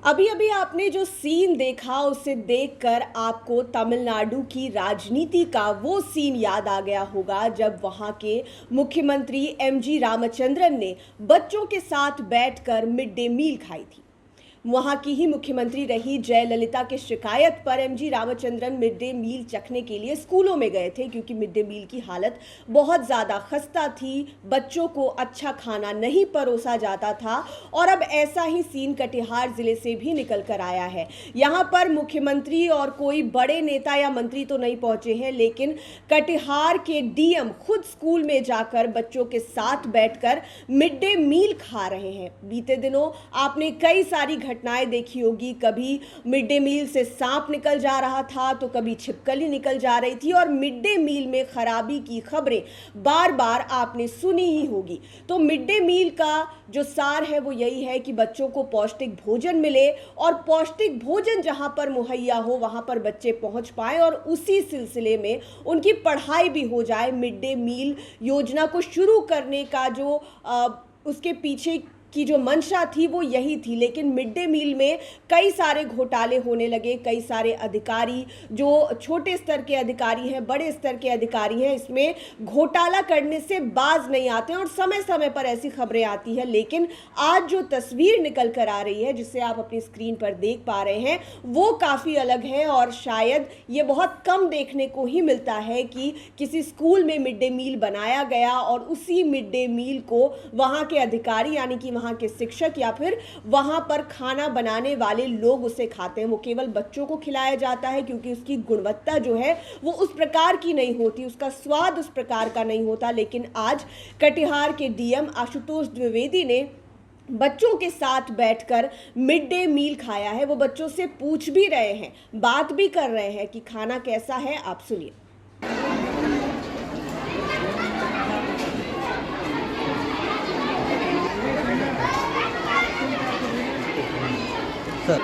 अभी अभी आपने जो सीन देखा उसे देखकर आपको तमिलनाडु की राजनीति का वो सीन याद आ गया होगा जब वहां के मुख्यमंत्री एमजी रामचंद्रन ने बच्चों के साथ बैठकर मिड डे मील खाई थी। वहां की ही मुख्यमंत्री रही जयललिता की शिकायत पर MG Ramachandran mid day meal चखने के लिए स्कूलों में गए थे क्योंकि मिड डे मील की हालत बहुत ज़्यादा खस्ता थी, बच्चों को अच्छा खाना नहीं परोसा जाता था। और अब ऐसा ही सीन कटिहार जिले से भी निकल कर आया है। यहाँ पर मुख्यमंत्री और कोई बड़े नेता या मंत्री तो नहीं पहुंचे हैं, लेकिन कटिहार के डीएम खुद स्कूल में जाकर बच्चों के साथ बैठकर मिड डे मील खा रहे हैं। बीते दिनों आपने कई सारी घटनाएं देखी होगी, कभी मिड डे मील से सांप निकल जा रहा था तो कभी छिपकली निकल जा रही थी और मिड डे मील में खराबी की खबरें बार बार आपने सुनी ही होगी। तो मिड डे मील का जो सार है वो यही है कि बच्चों को पौष्टिक भोजन मिले और पौष्टिक भोजन जहां पर मुहैया हो वहां पर बच्चे पहुंच पाए और उसी सिलसिले में उनकी पढ़ाई भी हो जाए। मिड डे मील योजना को शुरू करने का जो उसके पीछे की जो मंशा थी वो यही थी, लेकिन मिड डे मील में कई सारे घोटाले होने लगे। कई सारे अधिकारी जो छोटे स्तर के अधिकारी हैं, बड़े स्तर के अधिकारी हैं, इसमें घोटाला करने से बाज नहीं आते हैं और समय समय पर ऐसी खबरें आती हैं। लेकिन आज जो तस्वीर निकल कर आ रही है जिसे आप अपनी स्क्रीन पर देख पा रहे हैं वो काफ़ी अलग है और शायद ये बहुत कम देखने को ही मिलता है कि किसी स्कूल में मिड डे मील बनाया गया और उसी मिड डे मील को वहाँ के अधिकारी यानी कि वहाँ के शिक्षक या फिर वहाँ पर खाना बनाने वाले लोग उसे खाते हैं। वो केवल बच्चों को खिलाया जाता है क्योंकि उसकी गुणवत्ता जो है वो उस प्रकार की नहीं होती, उसका स्वाद उस प्रकार का नहीं होता। लेकिन आज कटिहार के डीएम आशुतोष द्विवेदी ने बच्चों के साथ बैठकर मिड डे मील खाया है। वो बच्चों से पूछ भी रहे हैं, बात भी कर रहे हैं कि खाना कैसा है। आप सुनिए। सर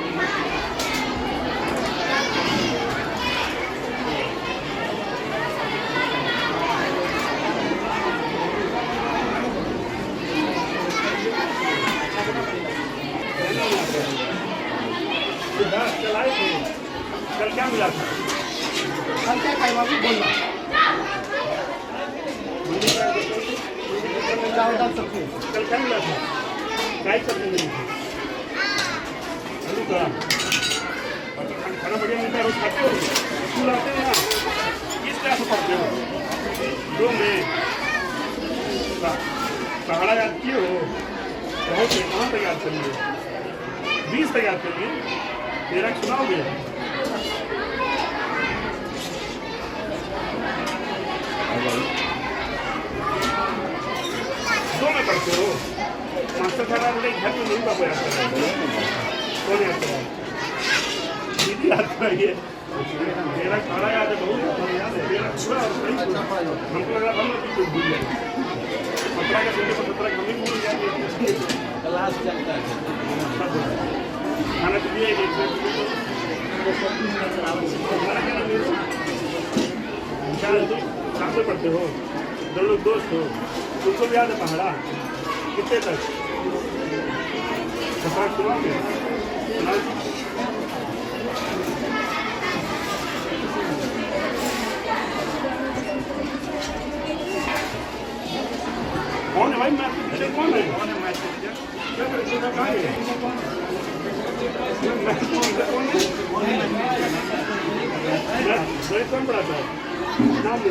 चलाए थे कल, क्या मिला था? कल क्या खाई बाबू बोलना दाल सब्जी। कल क्या मिला था? काय सब्जी मिली थी? आलू का खाना बढ़िया मिलता है, रोज खाते हो? स्कूल आते हैं ना? किस क्लास में पढ़ते हो? दो में पहाड़ा याद किए हो? बहुत है, कहाँ तक याद करेंगे? 20 तक याद करेंगे। तेरा सुनाओगे? दो में पढ़ते हो? मास्टर साहब घर में नहीं बाबू याद कर रहे हैं। कौन याद कर रहा है? दीदी याद कराइए। तेरा खाना याद है, बहुत याद है। तेरा पूरा और सही हमको लगा हम लोग कुछ भूल गए। 17 का सुनने पर 17 हम ही भूल जाएंगे। क्लास चलता है खाना तो दिया कहाँ से पढ़ते हो? दो लोग दोस्त हो, तुमको भी याद है पहाड़ा? कितने तक? 17 सुनाओगे? कौन है भाई? मैथ टीचर कौन है? मैथ टीचर क्या करें? कहाँ है? कौन पढ़ाता है? नाम ले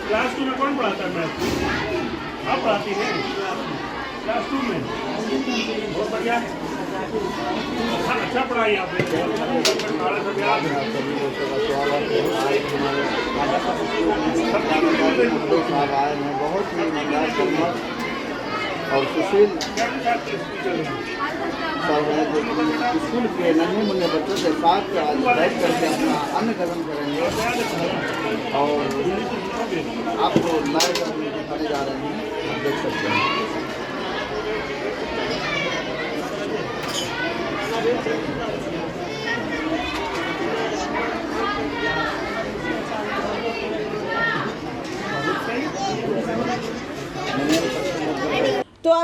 क्लास 2 में कौन पढ़ाता है मैथ? आप पढ़ाती हैं क्लास 2 में? बहुत बढ़िया, अच्छा पढ़ाई आपने। सब याद है। बहुत ही और सुशील स्कूल के नन्हे मुन्ने बच्चों के साथ आज बैठ करके अपना अन्न ग्रहण करेंगे और आपको लाइव दिखाने जा रहे हैं, आप देख सकते हैं।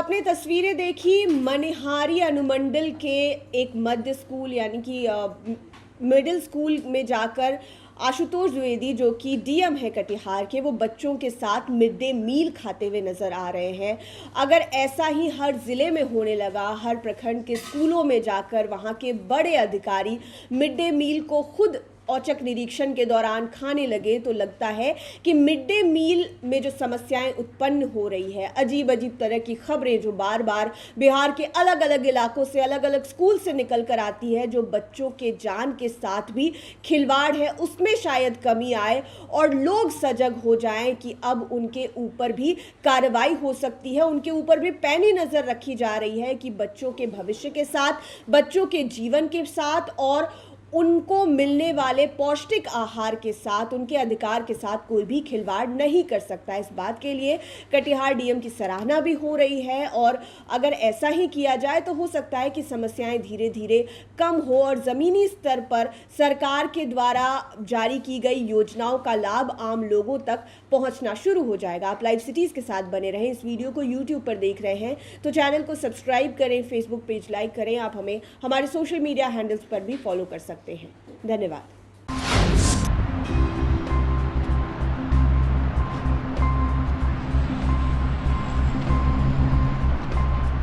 आपने तस्वीरें देखी मनिहारी अनुमंडल के एक मध्य स्कूल यानी कि मिडिल स्कूल में जाकर आशुतोष द्विवेदी जो कि डीएम है कटिहार के, वो बच्चों के साथ मिड डे मील खाते हुए नजर आ रहे हैं। अगर ऐसा ही हर जिले में होने लगा, हर प्रखंड के स्कूलों में जाकर वहां के बड़े अधिकारी मिड डे मील को खुद औचक निरीक्षण के दौरान खाने लगे, तो लगता है कि मिड डे मील में जो समस्याएं उत्पन्न हो रही है, अजीब अजीब तरह की खबरें जो बार बार बिहार के अलग अलग इलाकों से, अलग अलग स्कूल से निकल कर आती है, जो बच्चों के जान के साथ भी खिलवाड़ है, उसमें शायद कमी आए और लोग सजग हो जाएं कि अब उनके ऊपर भी कार्रवाई हो सकती है, उनके ऊपर भी पैनी नज़र रखी जा रही है कि बच्चों के भविष्य के साथ, बच्चों के जीवन के साथ और उनको मिलने वाले पौष्टिक आहार के साथ, उनके अधिकार के साथ कोई भी खिलवाड़ नहीं कर सकता। इस बात के लिए कटिहार डीएम की सराहना भी हो रही है और अगर ऐसा ही किया जाए तो हो सकता है कि समस्याएं धीरे धीरे कम हो और ज़मीनी स्तर पर सरकार के द्वारा जारी की गई योजनाओं का लाभ आम लोगों तक पहुंचना शुरू हो जाएगा। आप लाइव सिटीज़ के साथ बने रहें। इस वीडियो को यूट्यूब पर देख रहे हैं तो चैनल को सब्सक्राइब करें, फेसबुक पेज लाइक करें। आप हमें हमारे सोशल मीडिया हैंडल्स पर भी फॉलो कर सकते हैं। धन्यवाद।